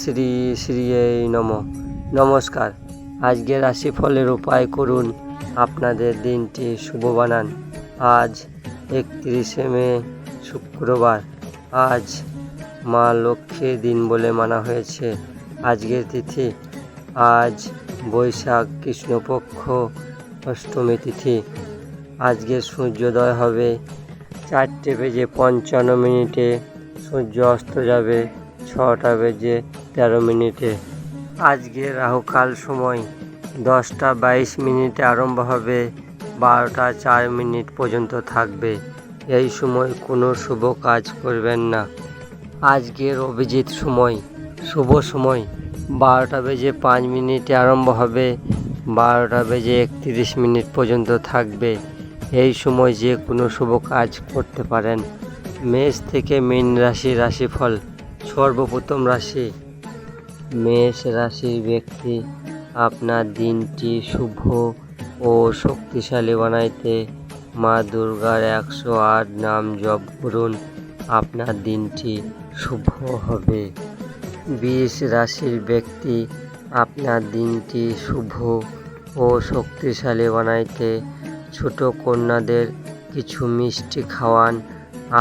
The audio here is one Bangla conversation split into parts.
শ্রী শ্রীয়ে নমঃ। নমস্কার। আজকের রাশিফলের উপায় করুন, আপনাদের দিনটি শুভ বানান। আজ 31শে মে শুক্রবার। আজ মা লক্ষ্মীর দিন বলে মানা হয়েছে। আজকের তিথি আজ বৈশাখ কৃষ্ণপক্ষ অষ্টমী তিথি। আজকের সূর্যোদয় হবে 4:55। সূর্য অস্ত যাবে 6:13। আজকে রাহুকাল সময় 10:22 আরম্ভ হবে, 12:04 পর্যন্ত থাকবে। এই সময় কোনো শুভ কাজ করবেন না। আজকের অভিজিৎ সময় শুভ সময় 12:05 আরম্ভ হবে, 12:31 পর্যন্ত থাকবে। এই সময় যে কোনো শুভ কাজ করতে পারেন। মেষ থেকে মীন রাশিফল। সর্বপ্রথম রাশি মেষ রাশির ব্যক্তি, আপনার দিনটি শুভ ও শক্তিশালী বানাইতে মা দুর্গার 108 নাম জপ করুন। আপনার দিনটি শুভ হবে। বৃষ রাশির ব্যক্তি, আপনার দিনটি শুভ ও শক্তিশালী বানাইতে ছোট কন্যাদের কিছু মিষ্টি খাওয়ান।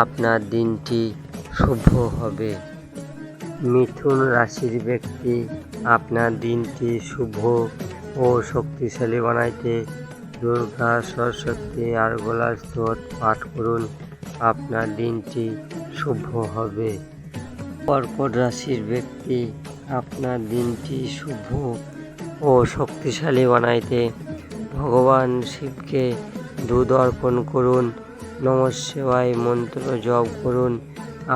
আপনার দিনটি শুভ হবে। মিথুন রাশির ব্যক্তি, আপনার দিনটি শুভ ও শক্তিশালী বানাইতে দুর্গা সরস্বতী আরগোলা স্তোত্র পাঠ করুন। আপনার দিনটি শুভ হবে। কর্কট রাশির ব্যক্তি, আপনার দিনটি শুভ ও শক্তিশালী বানাইতে ভগবান শিবকে দুধ অর্পণ করুন। নমঃ শিবায় মন্ত্র জপ করুন।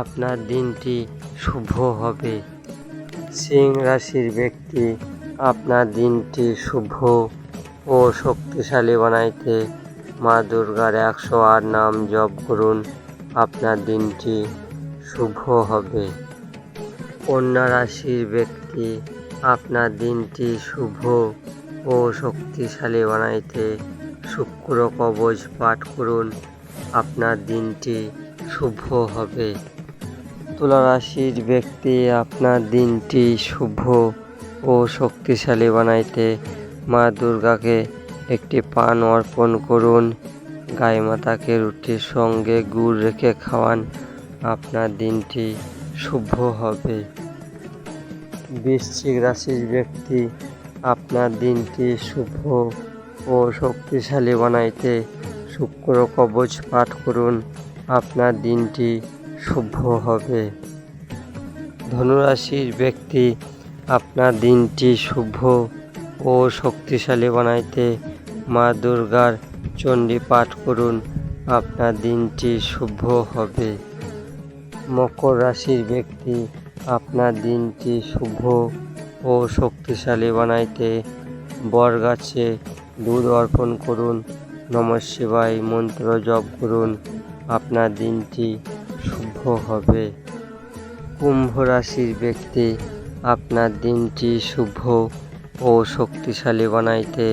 আপনার দিনটি শুভ হবে। সিংহ রাশির ব্যক্তি, আপনার দিনটি শুভ ও শক্তিশালী বানাইতে মা দুর্গার 108 নাম জপ করুন। আপনার দিনটি শুভ হবে। কন্যা রাশির ব্যক্তি, আপনার দিনটি শুভ ও শক্তিশালী বানাইতে শুক্র কবচ পাঠ করুন। আপনার দিনটি শুভ হবে। তুলা রাশির ব্যক্তি, আপনার দিনটি শুভ ও শক্তিশালী বানাইতে মা দুর্গাকে একটি পান অর্পণ করুন। গাই মাতাকে রুটির সঙ্গে গুড় রেখে খাওয়ান। আপনার দিনটি শুভ হবে। বৃশ্চিক রাশির ব্যক্তি, আপনার দিনটি শুভ ও শক্তিশালী বানাইতে শুক্র কবচ পাঠ করুন। আপনার দিনটি শুভ হবে। ধনুরাশির ব্যক্তি, আপনার দিনটি শুভ ও শক্তিশালী বানাইতে মা দুর্গার চণ্ডী পাঠ করুন। আপনার দিনটি শুভ হবে। মকর রাশির ব্যক্তি, আপনার দিনটি শুভ ও শক্তিশালী বানাইতে বরগাছে দুধ অর্পণ করুন। নমঃ শিবায় মন্ত্র জপ করুন। আপনার দিনটি শুভ হবে। কুম্ভ রাশির ব্যক্তি, আপনার দিনটি শুভ ও শক্তিশালী বানাইতে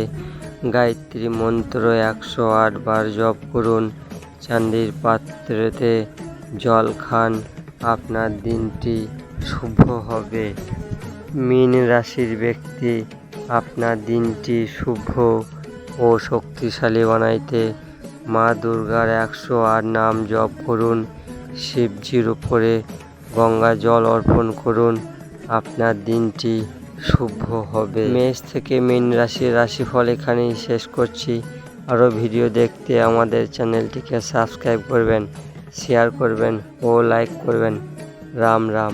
গায়ত্রী মন্ত্র 108 বার জপ করুন। চান্দির পাত্রেতে জল খান। আপনার দিনটি শুভ হবে। মীন রাশির ব্যক্তি, আপনার দিনটি শুভ ও শক্তিশালী বানাইতে মা দুর্গার 108 নাম জপ করুন। শিবজির উপরে গঙ্গা জল অর্পণ করুন। আপনার দিনটি শুভ হবে। মেষ থেকে মীন রাশির রাশিফল এখানেই শেষ করছি। আরও ভিডিও দেখতে আমাদের চ্যানেলটিকে সাবস্ক্রাইব করবেন, শেয়ার করবেন ও লাইক করবেন। রাম রাম।